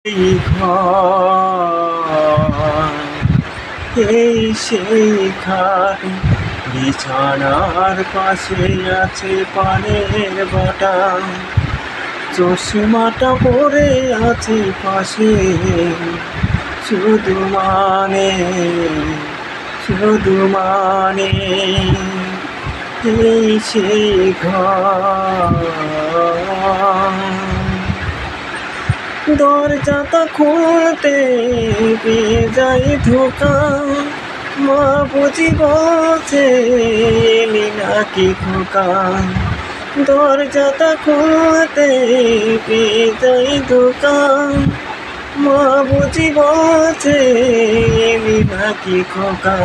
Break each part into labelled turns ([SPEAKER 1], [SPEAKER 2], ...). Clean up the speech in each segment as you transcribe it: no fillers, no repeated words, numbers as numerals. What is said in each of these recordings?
[SPEAKER 1] এই ঘর, এই সেই খাট, বিছানার পাশে আছে পানের বাটা, চশমাটা পরে আছে পাশে, শুধু মানে, শুধু মানে এই সেই ঘর। দরজাটা খুলতে পেয়ে যাই ধোকা, মা বুঝি বলছে এলি নাকি খোকা। দরজাটা খুলতে পেয়ে যাই ধোকা, মা বুঝি বলছে এলি নাকি খোকা।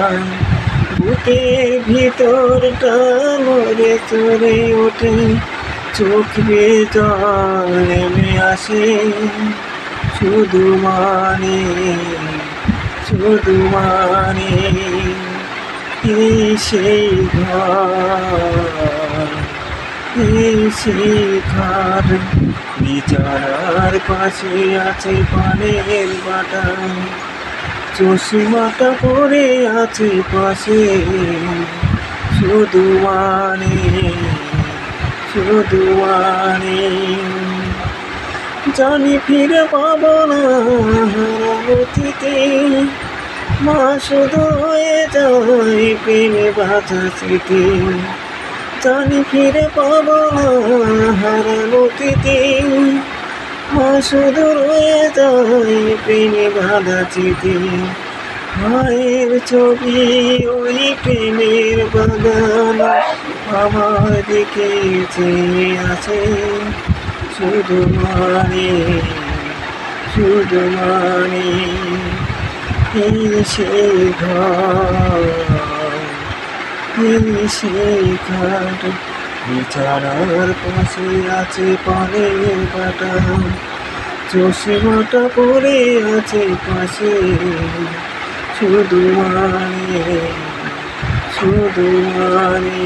[SPEAKER 1] বুকের ভিতরটা নড়ে চড়ে ওঠে, চোখ বেয়ে জল নেমে আসে, শুধু মানে, শুধু মানে এই সেই ঘর, এই সেই ঘর। বিছানার পাশে আছে পানের বাটা, চশমাটা পরে আছে পাশে, শুধু মানে, শুধু মানে জানি ফিরে পাবো না হারানোতে, মা শুধু হয়ে যায় প্রেমে বাঁধা স্মৃতি। জানি ফিরে পাবো না হারানোতে, মা শুধু রয়ে যায় প্রেমে বাঁধা স্মৃতি। মায়ের ছবি ওই প্রেমের বাগান আমার দিকে চেয়ে আছে, শুধু মানে, শুধু মানে এই সেই ঘর, এই সেই ঘাট। বিছানার পাশে আছে পানের বাটা, চশমাটা পরে আছে পাশে, শুধু মানে, শুধু মানে।